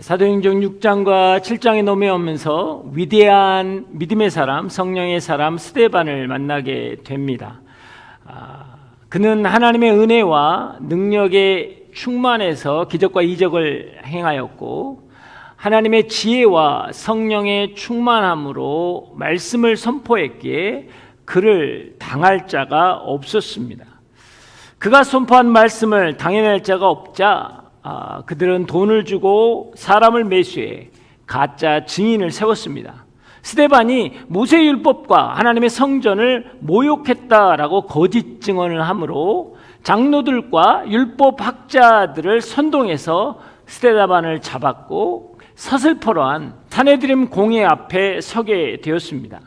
사도행전 6장과 7장에 넘어오면서 위대한 믿음의 사람, 성령의 사람 스데반을 만나게 됩니다. 그는 하나님의 은혜와 능력에 충만해서 기적과 이적을 행하였고, 하나님의 지혜와 성령의 충만함으로 말씀을 선포했기에 그를 당할 자가 없었습니다. 그가 선포한 말씀을 당해낼 자가 없자 그들은 돈을 주고 사람을 매수해 가짜 증인을 세웠습니다. 스데반이 모세율법과 하나님의 성전을 모욕했다라고 거짓 증언을 하므로 장로들과 율법학자들을 선동해서 스데반을 잡았고 서슬퍼러한 사네드림 공회 앞에 서게 되었습니다.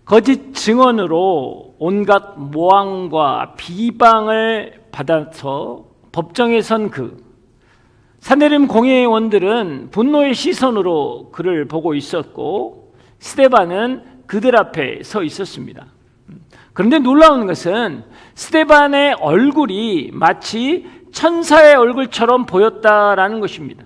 거짓 증언으로 온갖 모함과 비방을 받아서 법정에 선 사네드림 공회의원들은 분노의 시선으로 그를 보고 있었고, 스데반은 그들 앞에 서 있었습니다. 그런데 놀라운 것은 스데반의 얼굴이 마치 천사의 얼굴처럼 보였다라는 것입니다.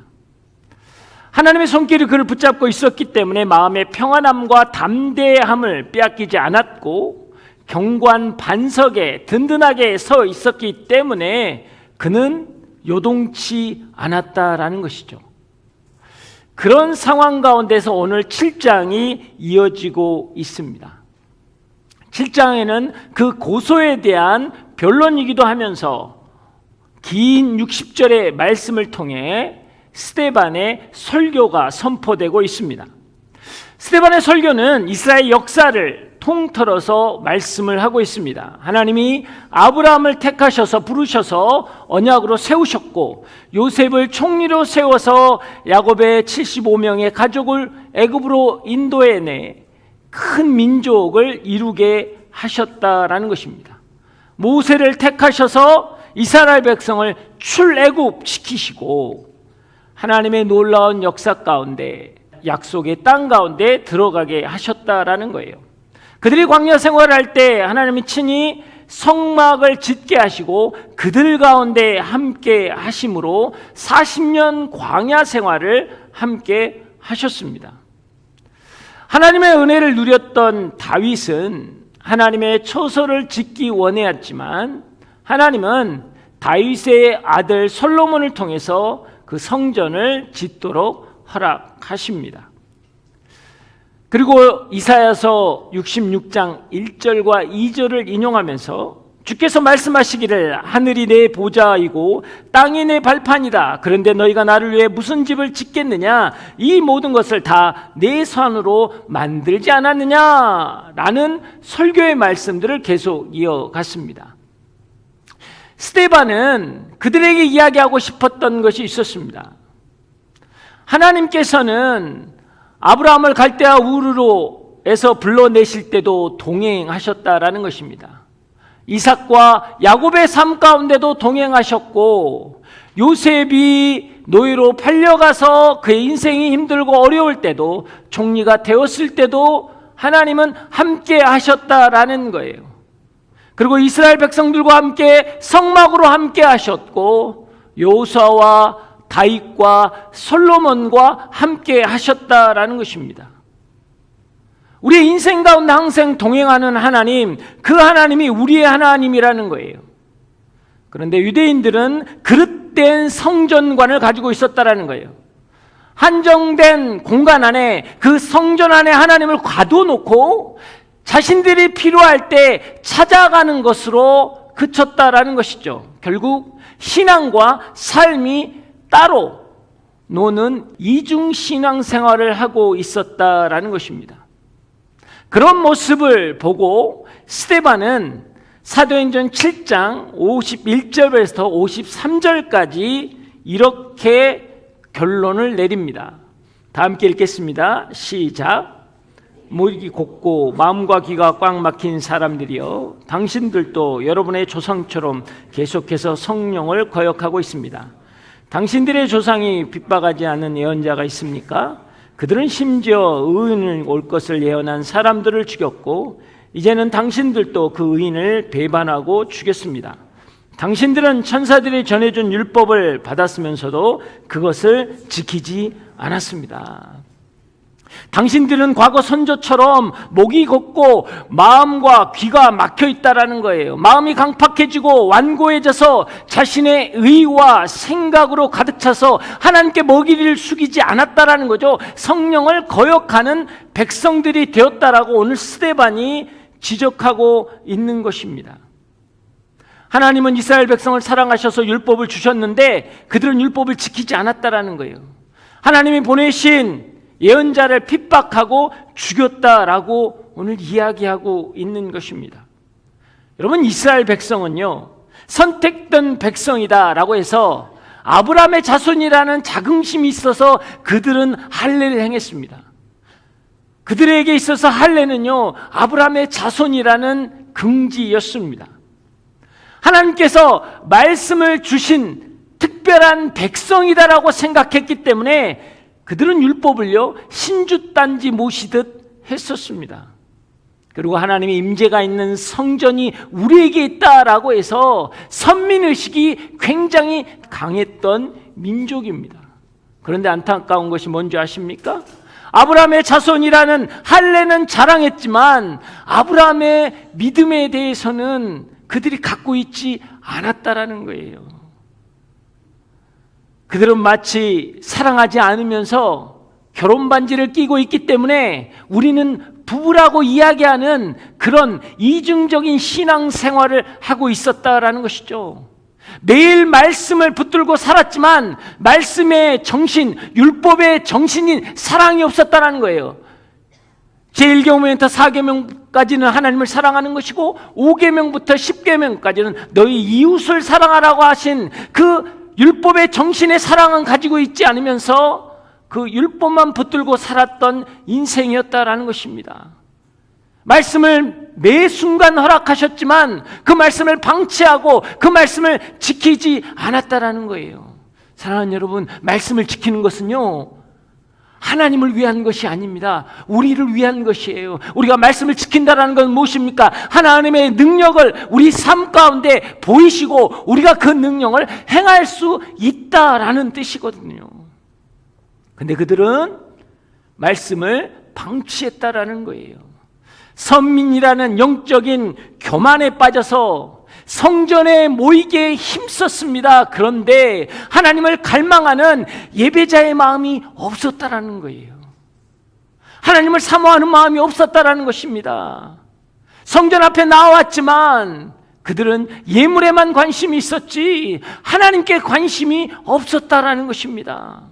하나님의 손길이 그를 붙잡고 있었기 때문에 마음의 평안함과 담대함을 빼앗기지 않았고, 경관 반석에 든든하게 서 있었기 때문에 그는 요동치 않았다라는 것이죠. 그런 상황 가운데서 오늘 7장이 이어지고 있습니다. 7장에는 그 고소에 대한 변론이기도 하면서 긴 60절의 말씀을 통해 스데반의 설교가 선포되고 있습니다. 스데반의 설교는 이스라엘 역사를 통틀어서 말씀을 하고 있습니다. 하나님이 아브라함을 택하셔서 부르셔서 언약으로 세우셨고, 요셉을 총리로 세워서 야곱의 75명의 가족을 애굽으로 인도해내 큰 민족을 이루게 하셨다라는 것입니다. 모세를 택하셔서 이스라엘 백성을 출애굽시키시고 하나님의 놀라운 역사 가운데, 약속의 땅 가운데 들어가게 하셨다라는 거예요. 그들이 광야 생활을 할 때 하나님이 친히 성막을 짓게 하시고 그들 가운데 함께 하심으로 40년 광야 생활을 함께 하셨습니다. 하나님의 은혜를 누렸던 다윗은 하나님의 처소를 짓기 원하였지만, 하나님은 다윗의 아들 솔로몬을 통해서 그 성전을 짓도록 허락하십니다. 그리고 이사야서 66장 1절과 2절을 인용하면서 주께서 말씀하시기를 하늘이 내 보좌이고 땅이 내 발판이다. 그런데 너희가 나를 위해 무슨 집을 짓겠느냐? 이 모든 것을 다 내 손으로 만들지 않았느냐? 라는 설교의 말씀들을 계속 이어갔습니다. 스데반은 그들에게 이야기하고 싶었던 것이 있었습니다. 하나님께서는 아브라함을 갈대아 우르로에서 불러내실 때도 동행하셨다라는 것입니다. 이삭과 야곱의 삶 가운데도 동행하셨고, 요셉이 노예로 팔려가서 그의 인생이 힘들고 어려울 때도, 총리가 되었을 때도 하나님은 함께 하셨다라는 거예요. 그리고 이스라엘 백성들과 함께 성막으로 함께 하셨고, 여호수아와 다윗과 솔로몬과 함께 하셨다라는 것입니다. 우리의 인생 가운데 항상 동행하는 하나님, 그 하나님이 우리의 하나님이라는 거예요. 그런데 유대인들은 그릇된 성전관을 가지고 있었다라는 거예요. 한정된 공간 안에, 그 성전 안에 하나님을 가둬놓고 자신들이 필요할 때 찾아가는 것으로 그쳤다라는 것이죠. 결국 신앙과 삶이 따로 노는 이중 신앙생활을 하고 있었다라는 것입니다. 그런 모습을 보고 스데반은 사도행전 7장 51절에서 53절까지 이렇게 결론을 내립니다. 다 함께 읽겠습니다. 시작. 목이 곧고 마음과 귀가 꽉 막힌 사람들이여, 당신들도 여러분의 조상처럼 계속해서 성령을 거역하고 있습니다. 당신들의 조상이 빗박하지 않은 예언자가 있습니까? 그들은 심지어 의인을 올 것을 예언한 사람들을 죽였고, 이제는 당신들도 그 의인을 배반하고 죽였습니다. 당신들은 천사들이 전해준 율법을 받았으면서도 그것을 지키지 않았습니다. 당신들은 과거 선조처럼 목이 곧고 마음과 귀가 막혀 있다라는 거예요. 마음이 강팍해지고 완고해져서 자신의 의와 생각으로 가득 차서 하나님께 먹이를 숙이지 않았다라는 거죠. 성령을 거역하는 백성들이 되었다라고 오늘 스데반이 지적하고 있는 것입니다. 하나님은 이스라엘 백성을 사랑하셔서 율법을 주셨는데 그들은 율법을 지키지 않았다라는 거예요. 하나님이 보내신 예언자를 핍박하고 죽였다라고 오늘 이야기하고 있는 것입니다. 여러분, 이스라엘 백성은요, 선택된 백성이다라고 해서 아브라함의 자손이라는 자긍심이 있어서 그들은 할례를 행했습니다. 그들에게 있어서 할례는요, 아브라함의 자손이라는 긍지였습니다. 하나님께서 말씀을 주신 특별한 백성이다라고 생각했기 때문에 그들은 율법을요, 신주단지 모시듯 했었습니다. 그리고 하나님의 임재가 있는 성전이 우리에게 있다라고 해서 선민의식이 굉장히 강했던 민족입니다. 그런데 안타까운 것이 뭔지 아십니까? 아브라함의 자손이라는 할례는 자랑했지만 아브라함의 믿음에 대해서는 그들이 갖고 있지 않았다라는 거예요. 그들은 마치 사랑하지 않으면서 결혼 반지를 끼고 있기 때문에 우리는 부부라고 이야기하는 그런 이중적인 신앙 생활을 하고 있었다라는 것이죠. 매일 말씀을 붙들고 살았지만 말씀의 정신, 율법의 정신인 사랑이 없었다라는 거예요. 제1계명부터 4계명까지는 하나님을 사랑하는 것이고 5계명부터 10계명까지는 너희 이웃을 사랑하라고 하신 그 율법의 정신의 사랑은 가지고 있지 않으면서 그 율법만 붙들고 살았던 인생이었다라는 것입니다. 말씀을 매 순간 허락하셨지만 그 말씀을 방치하고 그 말씀을 지키지 않았다라는 거예요. 사랑하는 여러분, 말씀을 지키는 것은요, 하나님을 위한 것이 아닙니다. 우리를 위한 것이에요. 우리가 말씀을 지킨다라는 건 무엇입니까? 하나님의 능력을 우리 삶 가운데 보이시고 우리가 그 능력을 행할 수 있다라는 뜻이거든요. 근데 그들은 말씀을 방치했다라는 거예요. 선민이라는 영적인 교만에 빠져서 성전에 모이게 힘썼습니다. 그런데 하나님을 갈망하는 예배자의 마음이 없었다라는 거예요. 하나님을 사모하는 마음이 없었다라는 것입니다. 성전 앞에 나왔지만 그들은 예물에만 관심이 있었지 하나님께 관심이 없었다라는 것입니다.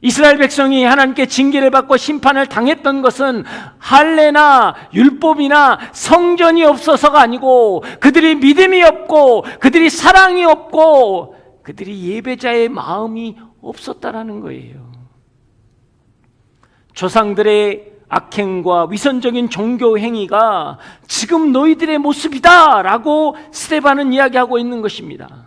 이스라엘 백성이 하나님께 징계를 받고 심판을 당했던 것은 할례나 율법이나 성전이 없어서가 아니고 그들이 믿음이 없고 그들이 사랑이 없고 그들이 예배자의 마음이 없었다라는 거예요. 조상들의 악행과 위선적인 종교 행위가 지금 너희들의 모습이다라고 스데반은 이야기하고 있는 것입니다.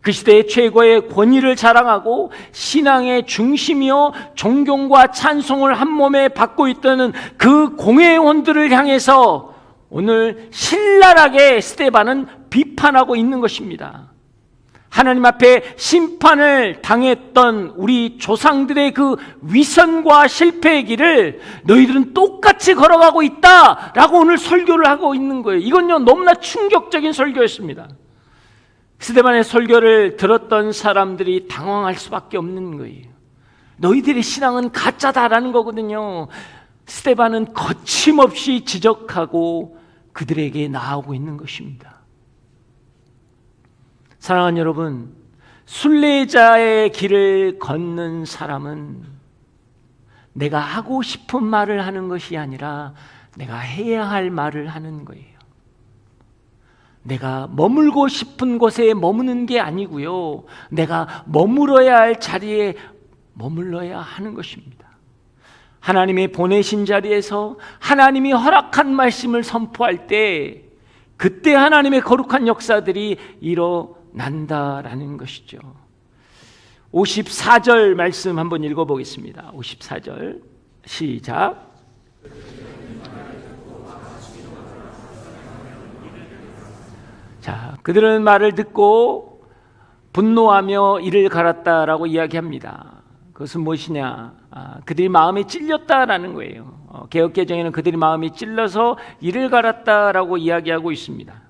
그 시대의 최고의 권위를 자랑하고 신앙의 중심이요 존경과 찬송을 한 몸에 받고 있던 그 공회원들을 향해서 오늘 신랄하게 스데반은 비판하고 있는 것입니다. 하나님 앞에 심판을 당했던 우리 조상들의 그 위선과 실패의 길을 너희들은 똑같이 걸어가고 있다라고 오늘 설교를 하고 있는 거예요. 이건요 너무나 충격적인 설교였습니다. 스데반의 설교를 들었던 사람들이 당황할 수밖에 없는 거예요. 너희들의 신앙은 가짜다라는 거거든요. 스데반은 거침없이 지적하고 그들에게 나아오고 있는 것입니다. 사랑하는 여러분, 순례자의 길을 걷는 사람은 내가 하고 싶은 말을 하는 것이 아니라 내가 해야 할 말을 하는 거예요. 내가 머물고 싶은 곳에 머무는 게 아니고요, 내가 머물어야 할 자리에 머물러야 하는 것입니다. 하나님이 보내신 자리에서 하나님이 허락한 말씀을 선포할 때 그때 하나님의 거룩한 역사들이 일어난다라는 것이죠. 54절 말씀 한번 읽어보겠습니다. 54절 시작. 자, 그들은 말을 듣고 분노하며 이를 갈았다라고 이야기합니다. 그것은 무엇이냐? 그들이 마음에 찔렸다라는 거예요. 개역개정에는 그들이 마음이 찔러서 이를 갈았다라고 이야기하고 있습니다.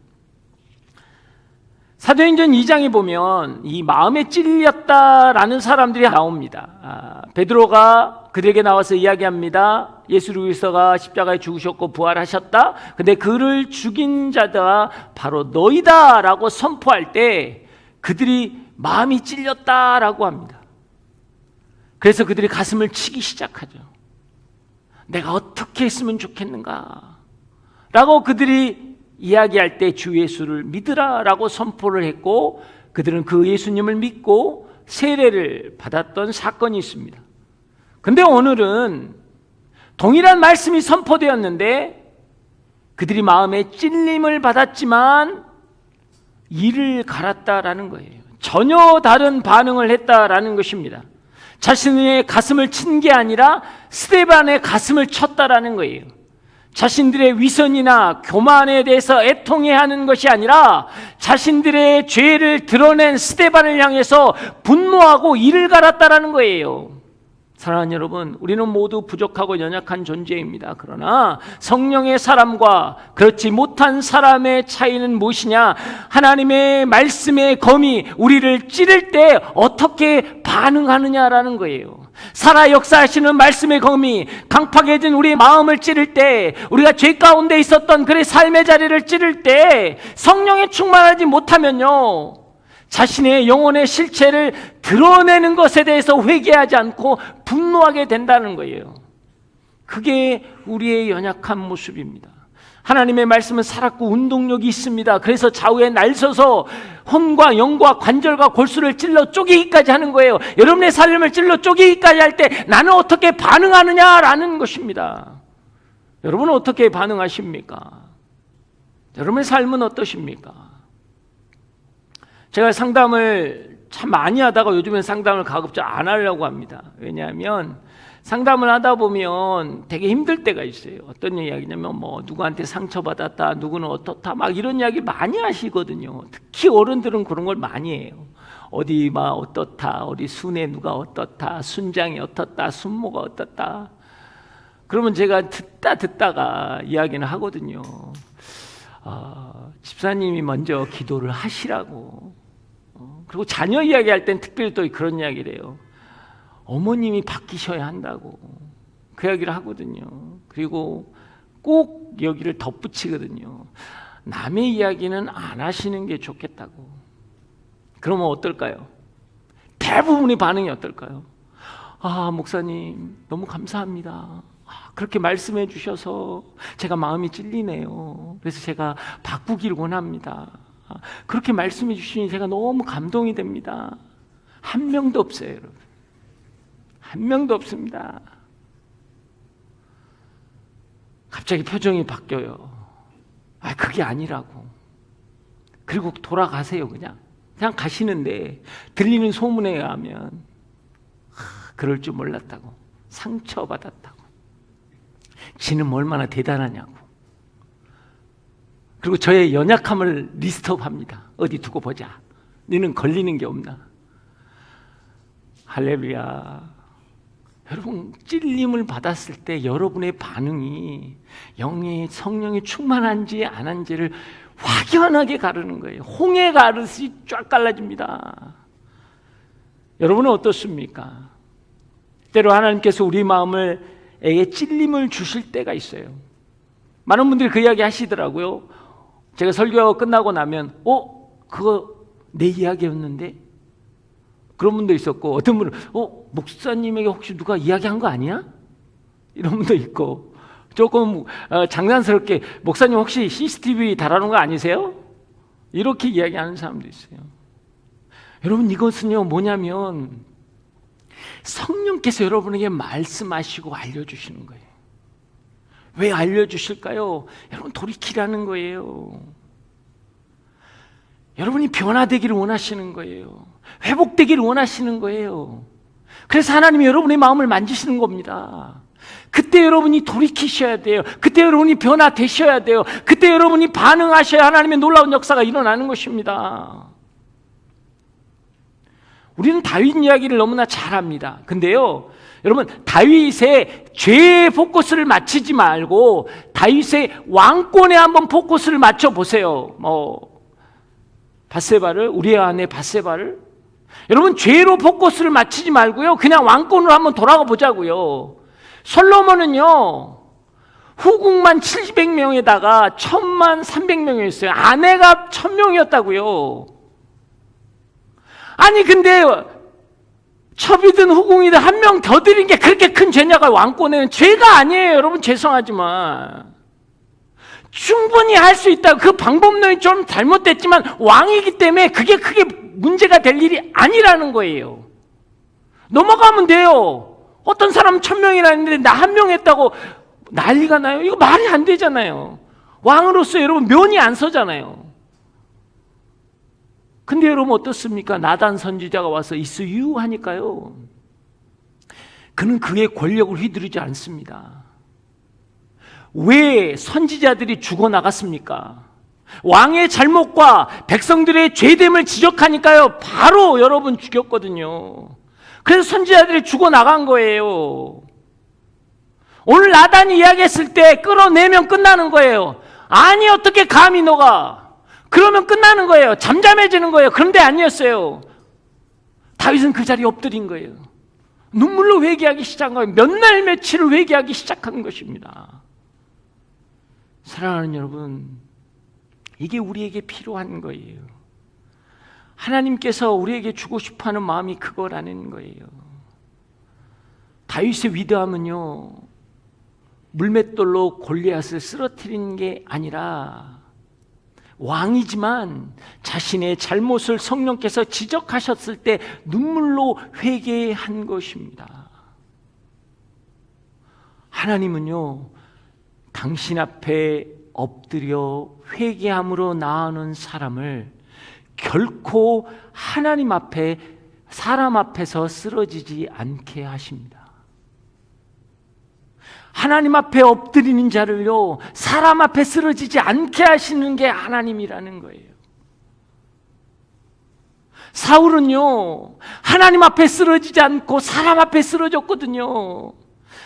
사도행전 2장에 보면 이 마음에 찔렸다라는 사람들이 나옵니다. 베드로가 그들에게 나와서 이야기합니다. 예수 그리스도가 십자가에 죽으셨고 부활하셨다. 근데 그를 죽인 자가 바로 너희다라고 선포할 때 그들이 마음이 찔렸다라고 합니다. 그래서 그들이 가슴을 치기 시작하죠. 내가 어떻게 했으면 좋겠는가? 라고 그들이 이야기할 때 주 예수를 믿으라 라고 선포를 했고, 그들은 그 예수님을 믿고 세례를 받았던 사건이 있습니다. 근데 오늘은 동일한 말씀이 선포되었는데 그들이 마음에 찔림을 받았지만 이를 갈았다라는 거예요. 전혀 다른 반응을 했다라는 것입니다. 자신의 가슴을 친 게 아니라 스데반의 가슴을 쳤다라는 거예요. 자신들의 위선이나 교만에 대해서 애통해하는 것이 아니라 자신들의 죄를 드러낸 스데반을 향해서 분노하고 이를 갈았다라는 거예요. 사랑하는 여러분, 우리는 모두 부족하고 연약한 존재입니다. 그러나 성령의 사람과 그렇지 못한 사람의 차이는 무엇이냐? 하나님의 말씀의 검이 우리를 찌를 때 어떻게 반응하느냐라는 거예요. 살아 역사하시는 말씀의 검이 강팍해진 우리의 마음을 찌를 때, 우리가 죄 가운데 있었던 그의 삶의 자리를 찌를 때 성령에 충만하지 못하면요, 자신의 영혼의 실체를 드러내는 것에 대해서 회개하지 않고 분노하게 된다는 거예요. 그게 우리의 연약한 모습입니다. 하나님의 말씀은 살았고 운동력이 있습니다. 그래서 좌우에 날서서 혼과 영과 관절과 골수를 찔러 쪼개기까지 하는 거예요. 여러분의 삶을 찔러 쪼개기까지 할 때 나는 어떻게 반응하느냐라는 것입니다. 여러분은 어떻게 반응하십니까? 여러분의 삶은 어떠십니까? 제가 상담을 참 많이 하다가 요즘엔 상담을 가급적 안 하려고 합니다. 왜냐하면 상담을 하다 보면 되게 힘들 때가 있어요. 어떤 이야기냐면 누구한테 상처받았다, 누구는 어떻다, 막 이런 이야기 많이 하시거든요. 특히 어른들은 그런 걸 많이 해요. 어디 막 어떻다, 어디 순에 누가 어떻다, 순장이 어떻다, 순모가 어떻다. 그러면 제가 듣다가 이야기는 하거든요. 집사님이 먼저 기도를 하시라고. 그리고 자녀 이야기할 땐 특별히 또 그런 이야기를 해요. 어머님이 바뀌셔야 한다고 그 이야기를 하거든요. 그리고 꼭 여기를 덧붙이거든요. 남의 이야기는 안 하시는 게 좋겠다고. 그러면 어떨까요? 대부분의 반응이 어떨까요? 목사님 너무 감사합니다. 그렇게 말씀해 주셔서 제가 마음이 찔리네요. 그래서 제가 바꾸기를 원합니다. 그렇게 말씀해 주시니 제가 너무 감동이 됩니다. 한 명도 없어요, 여러분. 한 명도 없습니다. 갑자기 표정이 바뀌어요. 그게 아니라고. 그리고 돌아가세요. 그냥 가시는데 들리는 소문에 의하면 그럴 줄 몰랐다고, 상처받았다고, 지는 얼마나 대단하냐고. 그리고 저의 연약함을 리스트업합니다. 어디 두고 보자. 너는 걸리는 게 없나? 할렐루야. 여러분, 찔림을 받았을 때 여러분의 반응이 영의 성령이 충만한지 안 한지를 확연하게 가르는 거예요. 홍해 가르듯이 쫙 갈라집니다. 여러분은 어떻습니까? 때로 하나님께서 우리 마음에게 찔림을 주실 때가 있어요. 많은 분들이 그 이야기 하시더라고요. 제가 설교 끝나고 나면 그거 내 이야기였는데? 그런 분도 있었고, 어떤 분은 목사님에게 혹시 누가 이야기한 거 아니야? 이런 분도 있고, 조금 장난스럽게 목사님 혹시 CCTV 달아놓은 거 아니세요? 이렇게 이야기하는 사람도 있어요. 여러분, 이것은요 뭐냐면 성령께서 여러분에게 말씀하시고 알려주시는 거예요. 왜 알려주실까요? 여러분, 돌이키라는 거예요. 여러분이 변화되기를 원하시는 거예요. 회복되기를 원하시는 거예요. 그래서 하나님이 여러분의 마음을 만지시는 겁니다. 그때 여러분이 돌이키셔야 돼요. 그때 여러분이 변화되셔야 돼요. 그때 여러분이 반응하셔야 하나님의 놀라운 역사가 일어나는 것입니다. 우리는 다윗 이야기를 너무나 잘합니다. 근데요, 여러분, 다윗의 죄에 포커스를 맞추지 말고 다윗의 왕권에 한번 포커스를 맞춰 보세요. 밧세바를, 우리의 아내 밧세바를, 여러분, 죄로 포커스를 맞추지 말고요, 그냥 왕권으로 한번 돌아가 보자고요. 솔로몬은요, 후궁만 700명에다가 1300명이었어요. 아내가 1000명이었다고요. 아니, 근데 첩이든 후궁이든 한 명 더 드린 게 그렇게 큰 죄냐가, 왕권에는 죄가 아니에요. 여러분, 죄송하지만 충분히 할 수 있다. 그 방법론이 좀 잘못됐지만 왕이기 때문에 그게 크게 문제가 될 일이 아니라는 거예요. 넘어가면 돼요. 어떤 사람은 1000명이나 했는데 나 한 명 했다고 난리가 나요? 이거 말이 안 되잖아요. 왕으로서 여러분 면이 안 서잖아요. 근데 여러분 어떻습니까? 나단 선지자가 와서 It's you 하니까요, 그는 그의 권력을 휘두르지 않습니다. 왜 선지자들이 죽어나갔습니까? 왕의 잘못과 백성들의 죄됨을 지적하니까요, 바로 여러분 죽였거든요. 그래서 선지자들이 죽어나간 거예요. 오늘 나단이 이야기했을 때 끌어내면 끝나는 거예요. 아니, 어떻게 감히 너가, 그러면 끝나는 거예요. 잠잠해지는 거예요. 그런데 아니었어요. 다윗은 그 자리에 엎드린 거예요. 눈물로 회개하기 시작한 거예요. 몇 날 며칠을 회개하기 시작한 것입니다. 사랑하는 여러분, 이게 우리에게 필요한 거예요. 하나님께서 우리에게 주고 싶어하는 마음이 그거라는 거예요. 다윗의 위대함은요, 물맷돌로 골리앗을 쓰러뜨린 게 아니라 왕이지만 자신의 잘못을 성령께서 지적하셨을 때 눈물로 회개한 것입니다. 하나님은요, 당신 앞에 엎드려 회개함으로 나아오는 사람을 결코 하나님 앞에, 사람 앞에서 쓰러지지 않게 하십니다. 하나님 앞에 엎드리는 자를요, 사람 앞에 쓰러지지 않게 하시는 게 하나님이라는 거예요. 사울은요, 하나님 앞에 쓰러지지 않고 사람 앞에 쓰러졌거든요.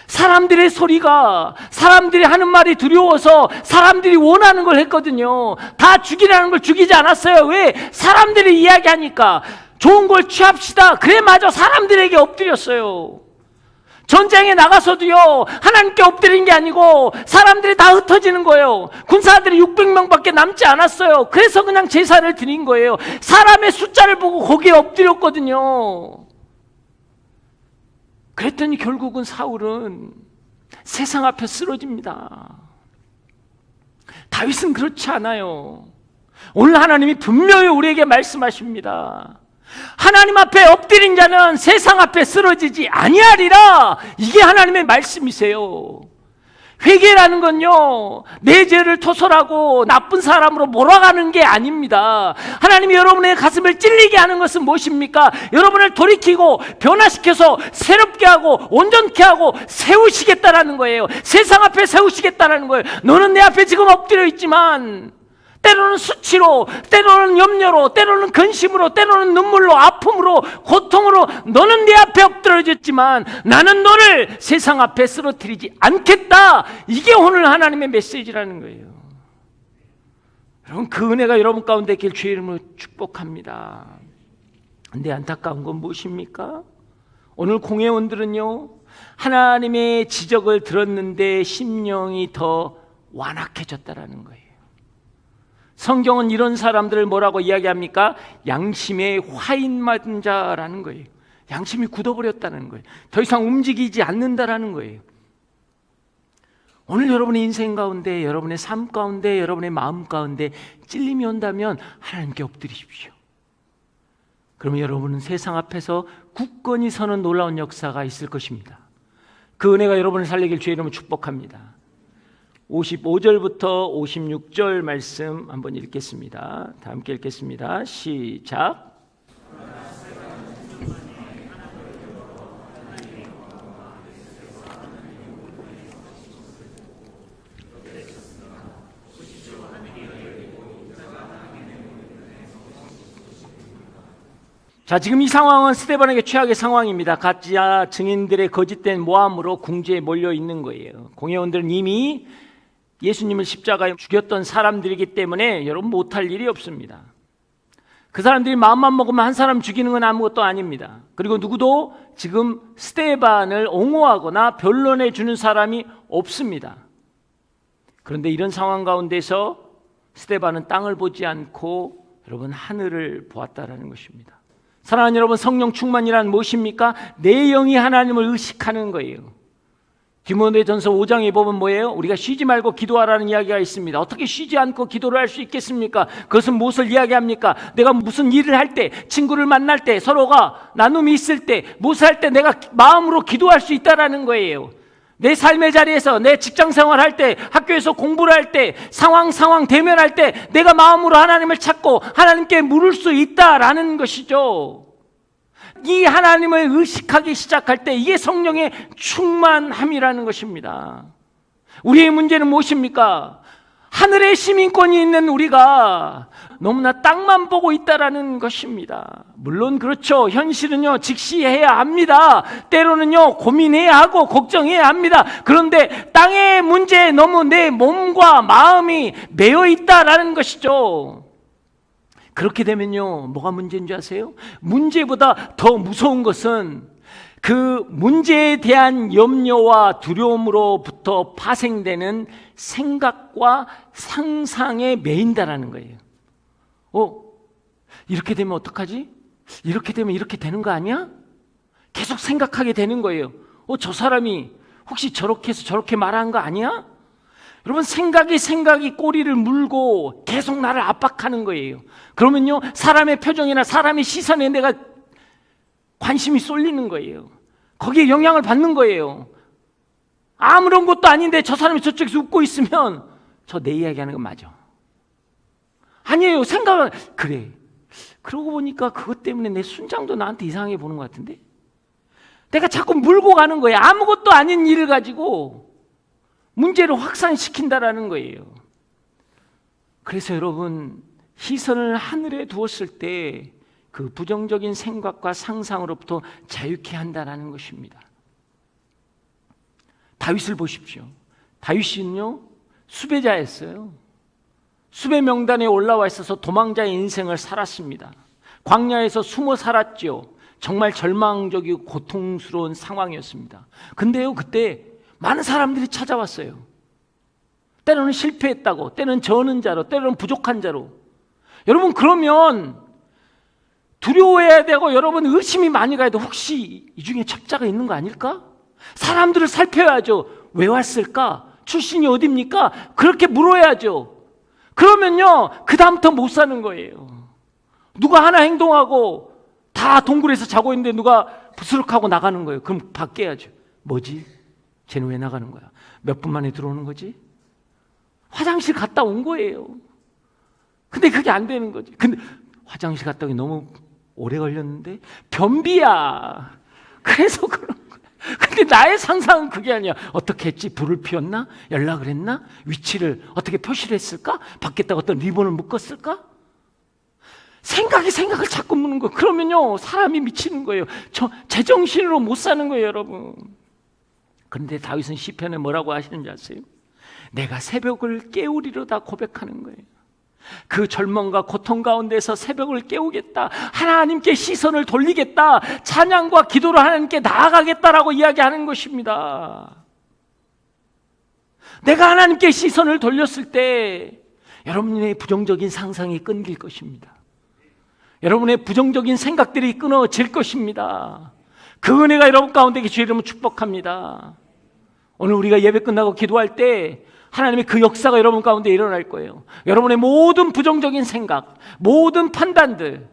사람들의 소리가, 사람들이 하는 말이 두려워서 사람들이 원하는 걸 했거든요. 다 죽이라는 걸 죽이지 않았어요. 왜? 사람들이 이야기하니까 좋은 걸 취합시다. 그래, 맞아. 사람들에게 엎드렸어요. 전쟁에 나가서도요, 하나님께 엎드린 게 아니고 사람들이 다 흩어지는 거예요. 군사들이 600명밖에 남지 않았어요. 그래서 그냥 제사를 드린 거예요. 사람의 숫자를 보고 거기에 엎드렸거든요. 그랬더니 결국은 사울은 세상 앞에 쓰러집니다. 다윗은 그렇지 않아요. 오늘 하나님이 분명히 우리에게 말씀하십니다. 하나님 앞에 엎드린 자는 세상 앞에 쓰러지지 아니하리라. 이게 하나님의 말씀이세요. 회개라는 건요, 내 죄를 토설하고 나쁜 사람으로 몰아가는 게 아닙니다. 하나님이 여러분의 가슴을 찔리게 하는 것은 무엇입니까? 여러분을 돌이키고 변화시켜서 새롭게 하고 온전케 하고 세우시겠다라는 거예요. 세상 앞에 세우시겠다라는 거예요. 너는 내 앞에 지금 엎드려 있지만 때로는 수치로, 때로는 염려로, 때로는 근심으로, 때로는 눈물로, 아픔으로, 고통으로 너는 내 앞에 엎드려졌지만 나는 너를 세상 앞에 쓰러뜨리지 않겠다. 이게 오늘 하나님의 메시지라는 거예요. 여러분, 그 은혜가 여러분 가운데 있길 주의 이름으로 축복합니다. 근데 안타까운 건 무엇입니까? 오늘 공회원들은요, 하나님의 지적을 들었는데 심령이 더 완악해졌다라는 거예요. 성경은 이런 사람들을 뭐라고 이야기합니까? 양심의 화인 맞은 자라는 거예요. 양심이 굳어버렸다는 거예요. 더 이상 움직이지 않는다라는 거예요. 오늘 여러분의 인생 가운데, 여러분의 삶 가운데, 여러분의 마음 가운데 찔림이 온다면 하나님께 엎드리십시오. 그러면 여러분은 세상 앞에서 굳건히 서는 놀라운 역사가 있을 것입니다. 그 은혜가 여러분을 살리길 주의 이름으로 축복합니다. 55절부터 56절 말씀 한번 읽겠습니다. 다 함께 읽겠습니다. 시작. 자, 지금 이 상황은 스데반에게 최악의 상황입니다. 가짜 증인들의 거짓된 모함으로 궁지에 몰려 있는 거예요. 공회원들은 이미 예수님을 십자가에 죽였던 사람들이기 때문에 여러분 못할 일이 없습니다. 그 사람들이 마음만 먹으면 한 사람 죽이는 건 아무것도 아닙니다. 그리고 누구도 지금 스데반을 옹호하거나 변론해 주는 사람이 없습니다. 그런데 이런 상황 가운데서 스데반은 땅을 보지 않고 여러분 하늘을 보았다라는 것입니다. 사랑하는 여러분, 성령 충만이란 무엇입니까? 내 영이 하나님을 의식하는 거예요. 디모데전서 5장에 보면 뭐예요? 우리가 쉬지 말고 기도하라는 이야기가 있습니다. 어떻게 쉬지 않고 기도를 할 수 있겠습니까? 그것은 무엇을 이야기합니까? 내가 무슨 일을 할 때, 친구를 만날 때, 서로가 나눔이 있을 때, 무엇을 할 때 내가 마음으로 기도할 수 있다라는 거예요. 내 삶의 자리에서, 내 직장 생활할 때, 학교에서 공부를 할 때, 상황 대면할 때 내가 마음으로 하나님을 찾고 하나님께 물을 수 있다라는 것이죠. 이 하나님을 의식하기 시작할 때 이게 성령의 충만함이라는 것입니다. 우리의 문제는 무엇입니까? 하늘의 시민권이 있는 우리가 너무나 땅만 보고 있다라는 것입니다. 물론 그렇죠. 현실은요, 직시해야 합니다. 때로는요, 고민해야 하고 걱정해야 합니다. 그런데 땅의 문제에 너무 내 몸과 마음이 매여 있다라는 것이죠. 그렇게 되면요, 뭐가 문제인 줄 아세요? 문제보다 더 무서운 것은 그 문제에 대한 염려와 두려움으로부터 파생되는 생각과 상상에 매인다라는 거예요. 이렇게 되면 어떡하지? 이렇게 되면 이렇게 되는 거 아니야? 계속 생각하게 되는 거예요. 저 사람이 혹시 저렇게 해서 저렇게 말한 거 아니야? 여러분, 생각이 꼬리를 물고 계속 나를 압박하는 거예요. 그러면요, 사람의 표정이나 사람의 시선에 내가 관심이 쏠리는 거예요. 거기에 영향을 받는 거예요. 아무런 것도 아닌데 저 사람이 저쪽에서 웃고 있으면 저 내 이야기하는 건 맞아. 아니에요. 생각은 그래. 그러고 보니까 그것 때문에 내 순장도 나한테 이상하게 보는 것 같은데? 내가 자꾸 물고 가는 거예요. 아무것도 아닌 일을 가지고 문제를 확산시킨다라는 거예요. 그래서 여러분, 시선을 하늘에 두었을 때 그 부정적인 생각과 상상으로부터 자유케 한다라는 것입니다. 다윗을 보십시오. 다윗은요, 수배자였어요. 수배 명단에 올라와 있어서 도망자의 인생을 살았습니다. 광야에서 숨어 살았죠. 정말 절망적이고 고통스러운 상황이었습니다. 근데요, 그때 많은 사람들이 찾아왔어요. 때로는 실패했다고, 때로는 저는 자로, 때로는 부족한 자로. 여러분, 그러면 두려워해야 되고 여러분 의심이 많이 가야 돼. 혹시 이 중에 첩자가 있는 거 아닐까? 사람들을 살펴야죠. 왜 왔을까? 출신이 어딥니까? 그렇게 물어야죠. 그러면요, 그 다음부터 못 사는 거예요. 누가 하나 행동하고 다 동굴에서 자고 있는데 누가 부스럭하고 나가는 거예요. 그럼 바뀌어야죠. 뭐지? 쟤는 왜 나가는 거야? 몇 분 만에 들어오는 거지? 화장실 갔다 온 거예요. 근데 그게 안 되는 거지. 근데 화장실 갔다 오기 너무 오래 걸렸는데 변비야. 그래서 그런 거야. 근데 나의 상상은 그게 아니야. 어떻게 했지? 불을 피웠나? 연락을 했나? 위치를 어떻게 표시를 했을까? 밖에다가 어떤 리본을 묶었을까? 생각을 자꾸 묻는 거예요. 그러면요, 사람이 미치는 거예요. 제정신으로 못 사는 거예요, 여러분. 그런데 다윗은 시편에 뭐라고 하시는지 아세요? 내가 새벽을 깨우리로다 고백하는 거예요. 그 절망과 고통 가운데서 새벽을 깨우겠다, 하나님께 시선을 돌리겠다, 찬양과 기도로 하나님께 나아가겠다라고 이야기하는 것입니다. 내가 하나님께 시선을 돌렸을 때 여러분의 부정적인 상상이 끊길 것입니다. 여러분의 부정적인 생각들이 끊어질 것입니다. 그 은혜가 여러분 가운데 계시기를 여러분 축복합니다. 오늘 우리가 예배 끝나고 기도할 때 하나님의 그 역사가 여러분 가운데 일어날 거예요. 여러분의 모든 부정적인 생각, 모든 판단들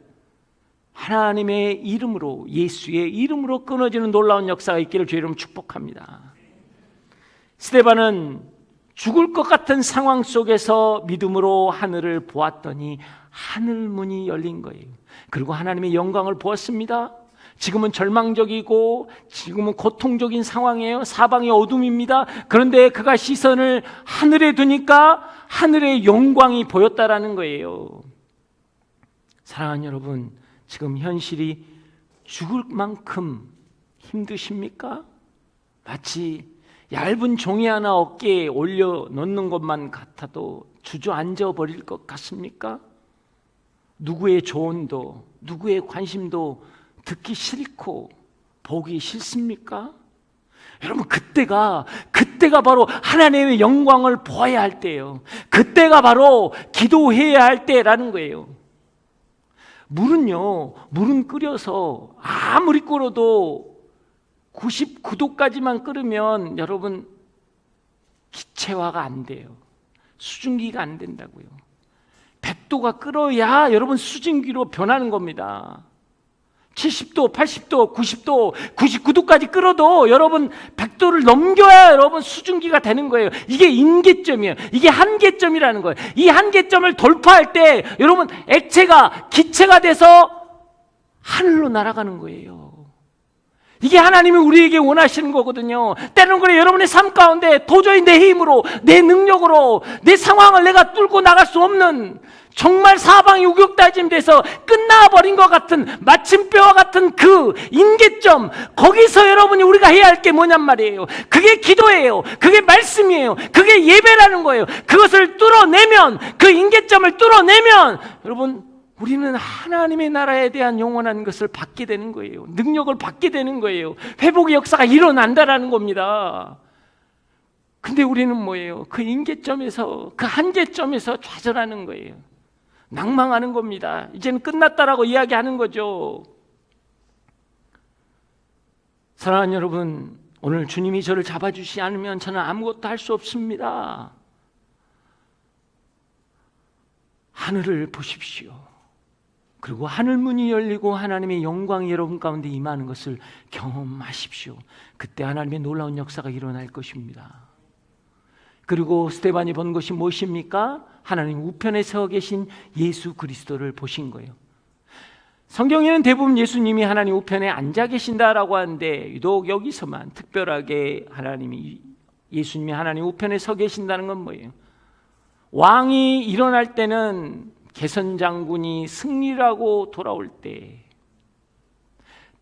하나님의 이름으로, 예수의 이름으로 끊어지는 놀라운 역사가 있기를 주의 이름으로 축복합니다. 스데반은 죽을 것 같은 상황 속에서 믿음으로 하늘을 보았더니 하늘 문이 열린 거예요. 그리고 하나님의 영광을 보았습니다. 지금은 절망적이고 지금은 고통적인 상황이에요. 사방이 어둠입니다. 그런데 그가 시선을 하늘에 두니까 하늘의 영광이 보였다라는 거예요. 사랑하는 여러분, 지금 현실이 죽을 만큼 힘드십니까? 마치 얇은 종이 하나 어깨에 올려 놓는 것만 같아도 주저앉아 버릴 것 같습니까? 누구의 조언도 누구의 관심도 듣기 싫고 보기 싫습니까? 여러분, 그때가 바로 하나님의 영광을 보아야 할 때예요. 그때가 바로 기도해야 할 때라는 거예요. 물은 끓여서 아무리 끓어도 99도까지만 끓으면 여러분 기체화가 안 돼요. 수증기가 안 된다고요. 100도가 끓어야 여러분 수증기로 변하는 겁니다. 70도, 80도, 90도, 99도까지 끓어도 여러분 100도를 넘겨야 여러분 수증기가 되는 거예요. 이게 임계점이에요. 이게 한계점이라는 거예요. 이 한계점을 돌파할 때 여러분 액체가 기체가 돼서 하늘로 날아가는 거예요. 이게 하나님이 우리에게 원하시는 거거든요. 때로는 그래, 여러분의 삶 가운데 도저히 내 힘으로, 내 능력으로 내 상황을 내가 뚫고 나갈 수 없는, 정말 사방이 우격다짐돼서 끝나버린 것 같은 마침표와 같은 그 임계점, 거기서 여러분이 우리가 해야 할 게 뭐냔 말이에요. 그게 기도예요. 그게 말씀이에요. 그게 예배라는 거예요. 그것을 뚫어내면, 그 임계점을 뚫어내면 여러분, 우리는 하나님의 나라에 대한 영원한 것을 받게 되는 거예요. 능력을 받게 되는 거예요. 회복의 역사가 일어난다라는 겁니다. 근데 우리는 뭐예요? 그 임계점에서, 그 한계점에서 좌절하는 거예요. 낭망하는 겁니다. 이제는 끝났다라고 이야기하는 거죠. 사랑하는 여러분, 오늘 주님이 저를 잡아주시지 않으면 저는 아무것도 할 수 없습니다. 하늘을 보십시오. 그리고 하늘 문이 열리고 하나님의 영광이 여러분 가운데 임하는 것을 경험하십시오. 그때 하나님의 놀라운 역사가 일어날 것입니다. 그리고 스데반이 본 것이 무엇입니까? 하나님 우편에 서 계신 예수 그리스도를 보신 거예요. 성경에는 대부분 예수님이 하나님 우편에 앉아 계신다라고 하는데, 유독 여기서만 특별하게 예수님이 하나님 우편에 서 계신다는 건 뭐예요? 왕이 일어날 때는 개선장군이 승리라고 돌아올 때,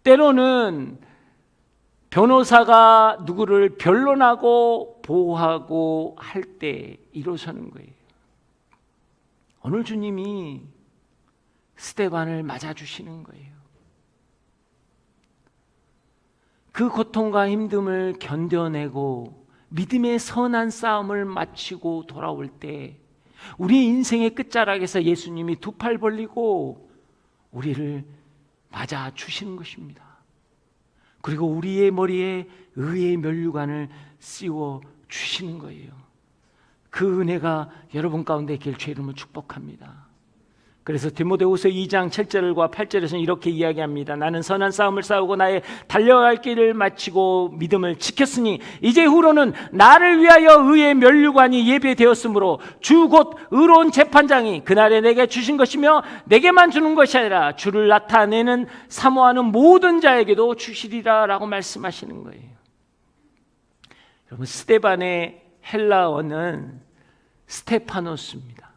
때로는 변호사가 누구를 변론하고 보호하고 할 때 일어서는 거예요. 오늘 주님이 스데반을 맞아주시는 거예요. 그 고통과 힘듦을 견뎌내고 믿음의 선한 싸움을 마치고 돌아올 때 우리의 인생의 끝자락에서 예수님이 두 팔 벌리고 우리를 맞아주시는 것입니다. 그리고 우리의 머리에 의의 면류관을 씌워 주시는 거예요. 그 은혜가 여러분 가운데 있길 주의 이름으로 축복합니다. 그래서 디모데후서 2장 7절과 8절에서는 이렇게 이야기합니다. 나는 선한 싸움을 싸우고 나의 달려갈 길을 마치고 믿음을 지켰으니 이제 후로는 나를 위하여 의의 면류관이 예배되었으므로 주 곧 의로운 재판장이 그날에 내게 주신 것이며 내게만 주는 것이 아니라 주를 나타내는 사모하는 모든 자에게도 주시리라 라고 말씀하시는 거예요. 여러분, 스데반의 헬라어는 스테파노스입니다.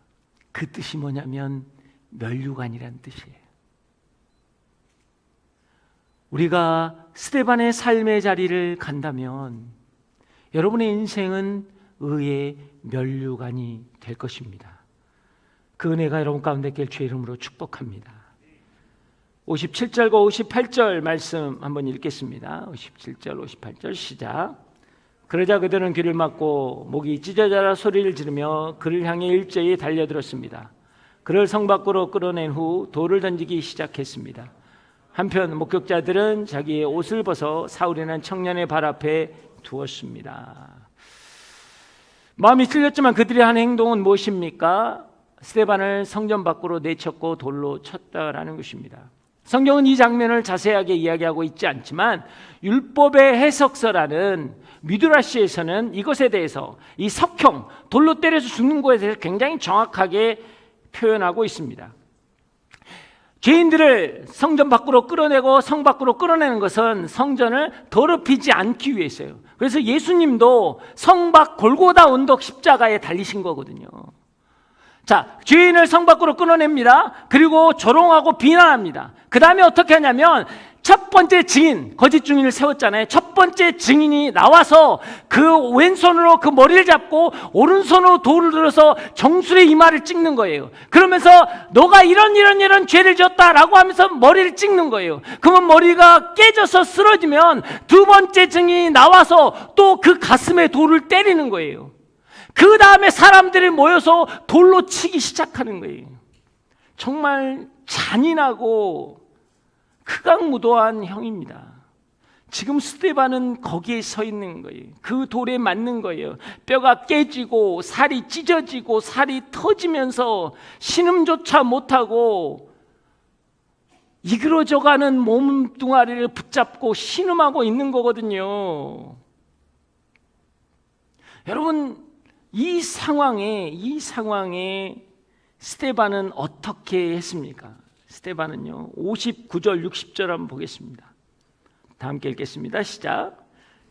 그 뜻이 뭐냐면 면류관이라는 뜻이에요. 우리가 스데반의 삶의 자리를 간다면 여러분의 인생은 의의 면류관이 될 것입니다. 그 은혜가 여러분 가운데 있길 주의 이름으로 축복합니다. 57절과 58절 말씀 한번 읽겠습니다. 57절 58절 시작. 그러자 그들은 귀를 막고 목이 찢어져라 소리를 지르며 그를 향해 일제히 달려들었습니다. 그를 성 밖으로 끌어낸 후 돌을 던지기 시작했습니다. 한편 목격자들은 자기의 옷을 벗어 사울이라는 청년의 발 앞에 두었습니다. 마음이 찔렸지만 그들이 한 행동은 무엇입니까? 스데반을 성전 밖으로 내쳤고 돌로 쳤다라는 것입니다. 성경은 이 장면을 자세하게 이야기하고 있지 않지만 율법의 해석서라는 미드라시에서는 이것에 대해서 이 석형, 돌로 때려서 죽는 것에 대해서 굉장히 정확하게 표현하고 있습니다. 죄인들을 성전 밖으로 끌어내고 성 밖으로 끌어내는 것은 성전을 더럽히지 않기 위해서요. 그래서 예수님도 성 밖 골고다 언덕 십자가에 달리신 거거든요. 자, 죄인을 성 밖으로 끊어냅니다. 그리고 조롱하고 비난합니다. 그 다음에 어떻게 하냐면 첫 번째 증인, 거짓 증인을 세웠잖아요. 첫 번째 증인이 나와서 그 왼손으로 그 머리를 잡고 오른손으로 돌을 들어서 정술의 이마를 찍는 거예요. 그러면서 너가 이런 죄를 지었다라고 하면서 머리를 찍는 거예요. 그러면 머리가 깨져서 쓰러지면 두 번째 증인이 나와서 또 그 가슴에 돌을 때리는 거예요. 그 다음에 사람들이 모여서 돌로 치기 시작하는 거예요. 정말 잔인하고 극악무도한 형입니다. 지금 스데반은 거기에 서 있는 거예요. 그 돌에 맞는 거예요. 뼈가 깨지고 살이 찢어지고 살이 터지면서 신음조차 못하고 이그러져가는 몸뚱아리를 붙잡고 신음하고 있는 거거든요. 여러분, 이 상황에 스데반은 어떻게 했습니까? 스데반은요, 59절 60절 한번 보겠습니다. 다 함께 읽겠습니다. 시작.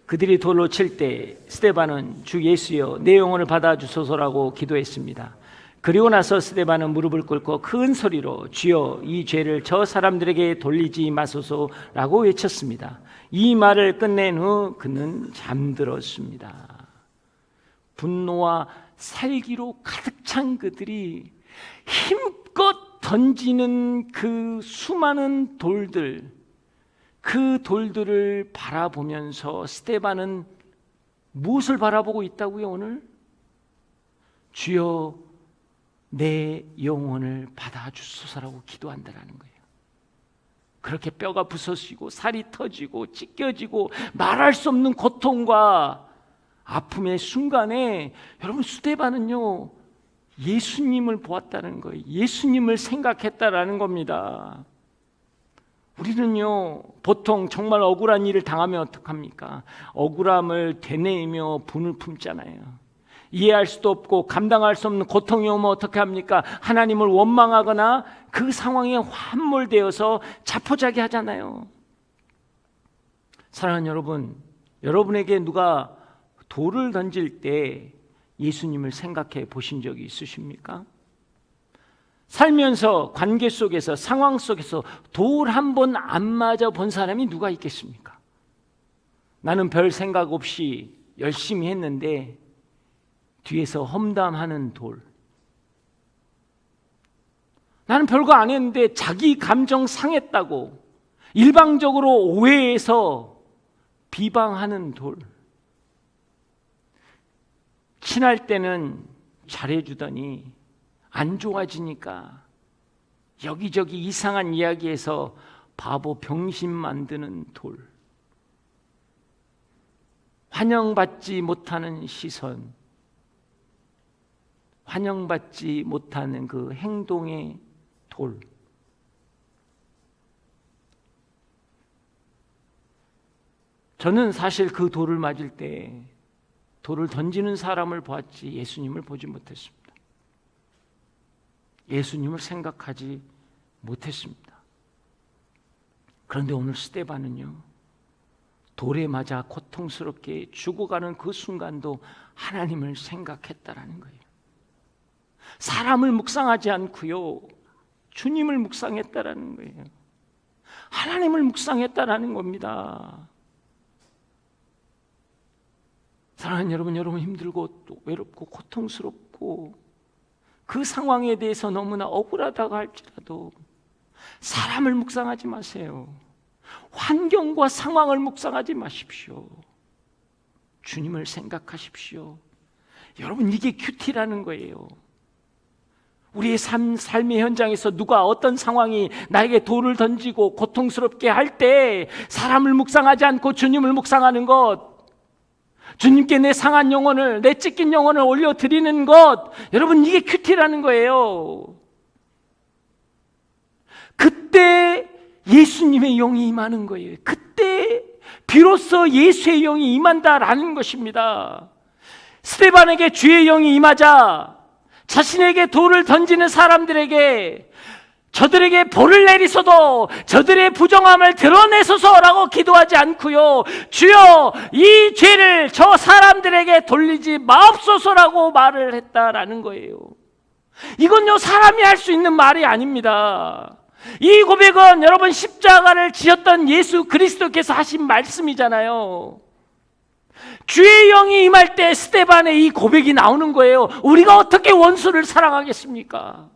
그들이 돌로 칠 때 스데반은 주 예수여 내 영혼을 받아주소서라고 기도했습니다. 그리고 나서 스데반은 무릎을 꿇고 큰 소리로 주여 이 죄를 저 사람들에게 돌리지 마소서라고 외쳤습니다. 이 말을 끝낸 후 그는 잠들었습니다. 분노와 살기로 가득 찬 그들이 힘껏 던지는 그 수많은 돌들, 그 돌들을 바라보면서 스데반은 무엇을 바라보고 있다고요? 오늘 주여 내 영혼을 받아주소서라고 기도한다라는 거예요. 그렇게 뼈가 부서지고 살이 터지고 찢겨지고 말할 수 없는 고통과 아픔의 순간에 여러분, 스데반은요 예수님을 보았다는 거예요. 예수님을 생각했다라는 겁니다. 우리는요 보통 정말 억울한 일을 당하면 어떡합니까? 억울함을 되뇌이며 분을 품잖아요. 이해할 수도 없고 감당할 수 없는 고통이 오면 어떻게 합니까? 하나님을 원망하거나 그 상황에 함몰되어서 자포자기 하잖아요. 사랑하는 여러분, 여러분에게 누가 돌을 던질 때 예수님을 생각해 보신 적이 있으십니까? 살면서 관계 속에서 상황 속에서 돌 한 번 안 맞아 본 사람이 누가 있겠습니까? 나는 별 생각 없이 열심히 했는데 뒤에서 험담하는 돌. 나는 별거 안 했는데 자기 감정 상했다고 일방적으로 오해해서 비방하는 돌. 친할 때는 잘해주더니 안 좋아지니까 여기저기 이상한 이야기해서 바보 병신 만드는 돌. 환영받지 못하는 시선, 환영받지 못하는 그 행동의 돌. 저는 사실 그 돌을 맞을 때 돌을 던지는 사람을 보았지 예수님을 보지 못했습니다. 예수님을 생각하지 못했습니다. 그런데 오늘 스데반은요, 돌에 맞아 고통스럽게 죽어가는 그 순간도 하나님을 생각했다라는 거예요. 사람을 묵상하지 않고요, 주님을 묵상했다라는 거예요. 하나님을 묵상했다라는 겁니다. 사랑하는 여러분, 여러분 힘들고 또 외롭고 고통스럽고 그 상황에 대해서 너무나 억울하다고 할지라도 사람을 묵상하지 마세요. 환경과 상황을 묵상하지 마십시오. 주님을 생각하십시오. 여러분, 이게 큐티라는 거예요. 우리의 삶의 현장에서 누가 어떤 상황이 나에게 돌을 던지고 고통스럽게 할 때 사람을 묵상하지 않고 주님을 묵상하는 것, 주님께 내 상한 영혼을, 내 찢긴 영혼을 올려드리는 것, 여러분, 이게 큐티라는 거예요. 그때 예수님의 영이 임하는 거예요. 그때 비로소 예수의 영이 임한다라는 것입니다. 스데반에게 주의 영이 임하자 자신에게 돌을 던지는 사람들에게 저들에게 벌을 내리소서 저들의 부정함을 드러내소서라고 기도하지 않고요, 주여 이 죄를 저 사람들에게 돌리지 마옵소서라고 말을 했다라는 거예요. 이건요, 사람이 할 수 있는 말이 아닙니다. 이 고백은 여러분 십자가를 지었던 예수 그리스도께서 하신 말씀이잖아요. 주의 영이 임할 때 스데반의 이 고백이 나오는 거예요. 우리가 어떻게 원수를 사랑하겠습니까?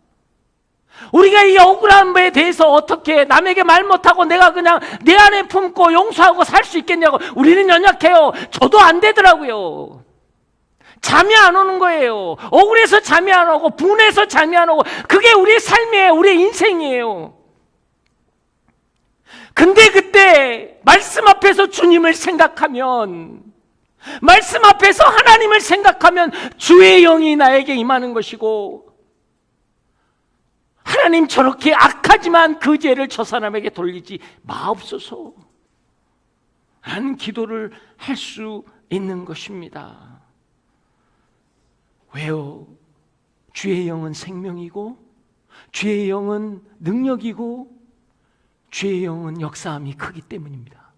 우리가 이 억울함에 대해서 어떻게 남에게 말 못하고 내가 그냥 내 안에 품고 용서하고 살 수 있겠냐고. 우리는 연약해요. 저도 안 되더라고요. 잠이 안 오는 거예요. 억울해서 잠이 안 오고 분해서 잠이 안 오고, 그게 우리의 삶이에요. 우리의 인생이에요. 근데 그때 말씀 앞에서 주님을 생각하면, 말씀 앞에서 하나님을 생각하면 주의 영이 나에게 임하는 것이고, 하나님 저렇게 악하지만 그 죄를 저 사람에게 돌리지 마옵소서 라는 기도를 할 수 있는 것입니다. 왜요? 주의 영은 생명이고, 주의 영은 능력이고, 주의 영은 역사함이 크기 때문입니다.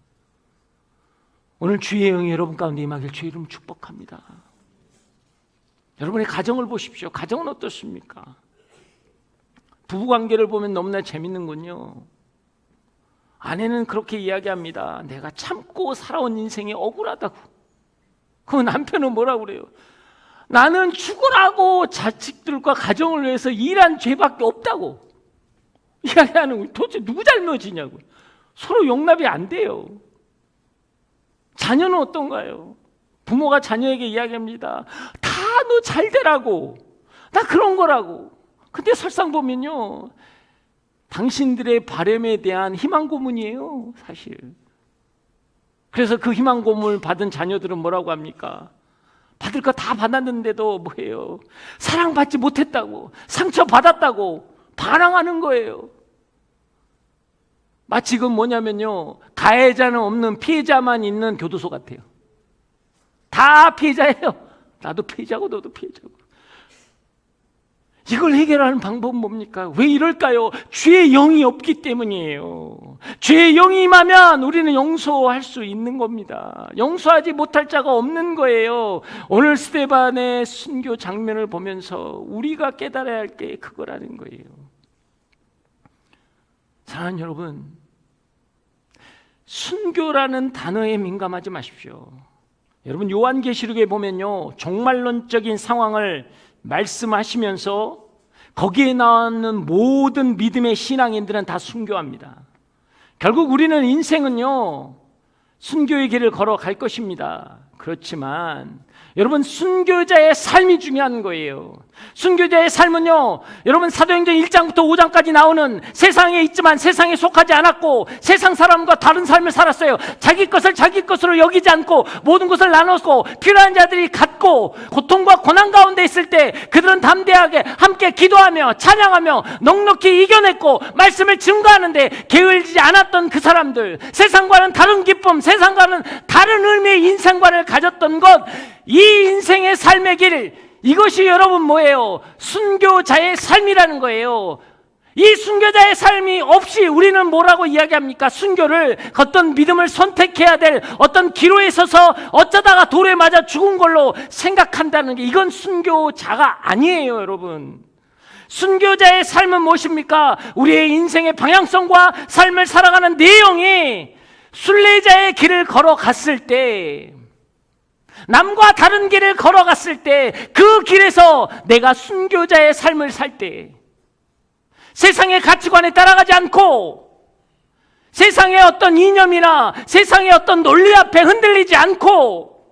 오늘 주의 영이 여러분 가운데 임하길 주의 이름 축복합니다. 여러분의 가정을 보십시오. 가정은 어떻습니까? 부부관계를 보면 너무나 재밌는군요. 아내는 그렇게 이야기합니다. 내가 참고 살아온 인생이 억울하다고. 그 남편은 뭐라고 그래요? 나는 죽으라고 자식들과 가정을 위해서 일한 죄밖에 없다고 이야기하는 거예요. 도대체 누구 잘못이냐고. 서로 용납이 안 돼요. 자녀는 어떤가요? 부모가 자녀에게 이야기합니다. 다 너 잘 되라고, 나 그런 거라고. 근데 설상 보면요, 당신들의 바람에 대한 희망 고문이에요, 사실. 그래서 그 희망 고문을 받은 자녀들은 뭐라고 합니까? 받을 거 다 받았는데도 뭐예요? 사랑받지 못했다고, 상처받았다고 반항하는 거예요. 마치 그건 뭐냐면요, 가해자는 없는 피해자만 있는 교도소 같아요. 다 피해자예요. 나도 피해자고 너도 피해자고. 이걸 해결하는 방법은 뭡니까? 왜 이럴까요? 주의 영이 없기 때문이에요. 주의 영이 임하면 우리는 용서할 수 있는 겁니다. 용서하지 못할 자가 없는 거예요. 오늘 스데반의 순교 장면을 보면서 우리가 깨달아야 할 게 그거라는 거예요. 사랑하는 여러분, 순교라는 단어에 민감하지 마십시오. 여러분, 요한계시록에 보면요, 종말론적인 상황을 말씀하시면서 거기에 나오는 모든 믿음의 신앙인들은 다 순교합니다. 결국 우리는 인생은요, 순교의 길을 걸어갈 것입니다. 그렇지만 여러분, 순교자의 삶이 중요한 거예요. 순교자의 삶은요, 여러분 사도행전 1장부터 5장까지 나오는 세상에 있지만 세상에 속하지 않았고 세상 사람과 다른 삶을 살았어요. 자기 것을 자기 것으로 여기지 않고 모든 것을 나눴고, 필요한 자들이 갖고 고통과 고난 가운데 있을 때 그들은 담대하게 함께 기도하며 찬양하며 넉넉히 이겨냈고 말씀을 증거하는데 게을리지 않았던 그 사람들, 세상과는 다른 기쁨, 세상과는 다른 의미의 인생관을 가졌던 것, 이 인생의 삶의 길, 이것이 여러분 뭐예요? 순교자의 삶이라는 거예요. 이 순교자의 삶이 없이 우리는 뭐라고 이야기합니까? 순교를, 어떤 믿음을 선택해야 될 어떤 기로에 서서 어쩌다가 돌에 맞아 죽은 걸로 생각한다는 게, 이건 순교자가 아니에요, 여러분. 순교자의 삶은 무엇입니까? 우리의 인생의 방향성과 삶을 살아가는 내용이 순례자의 길을 걸어갔을 때, 남과 다른 길을 걸어갔을 때, 그 길에서 내가 순교자의 삶을 살 때, 세상의 가치관에 따라가지 않고, 세상의 어떤 이념이나 세상의 어떤 논리 앞에 흔들리지 않고,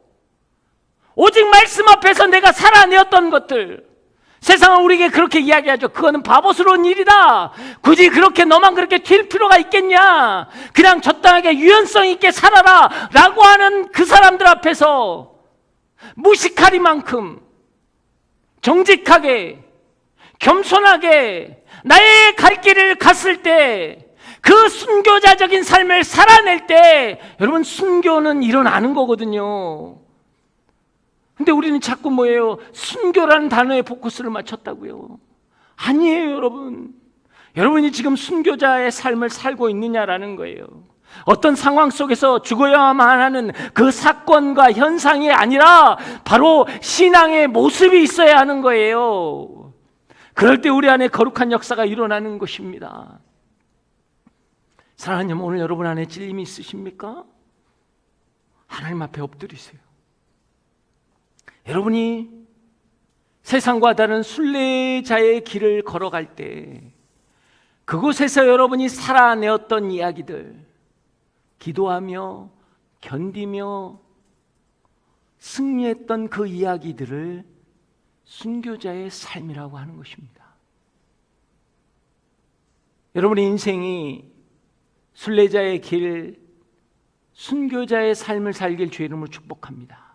오직 말씀 앞에서 내가 살아내었던 것들, 세상은 우리에게 그렇게 이야기하죠. 그거는 바보스러운 일이다. 굳이 그렇게 너만 그렇게 튈 필요가 있겠냐. 그냥 적당하게 유연성 있게 살아라 라고 하는 그 사람들 앞에서 무식하리만큼 정직하게 겸손하게 나의 갈 길을 갔을 때, 그 순교자적인 삶을 살아낼 때 여러분, 순교는 일어나는 거거든요. 근데 우리는 자꾸 뭐예요? 순교라는 단어에 포커스를 맞췄다고요. 아니에요, 여러분. 여러분이 지금 순교자의 삶을 살고 있느냐라는 거예요. 어떤 상황 속에서 죽어야만 하는 그 사건과 현상이 아니라 바로 신앙의 모습이 있어야 하는 거예요. 그럴 때 우리 안에 거룩한 역사가 일어나는 것입니다. 사랑하는 여러분, 오늘 여러분 안에 찔림이 있으십니까? 하나님 앞에 엎드리세요. 여러분이 세상과 다른 순례자의 길을 걸어갈 때 그곳에서 여러분이 살아내었던 이야기들, 기도하며 견디며 승리했던 그 이야기들을 순교자의 삶이라고 하는 것입니다. 여러분의 인생이 순례자의 길, 순교자의 삶을 살길 주의 이름으로 축복합니다.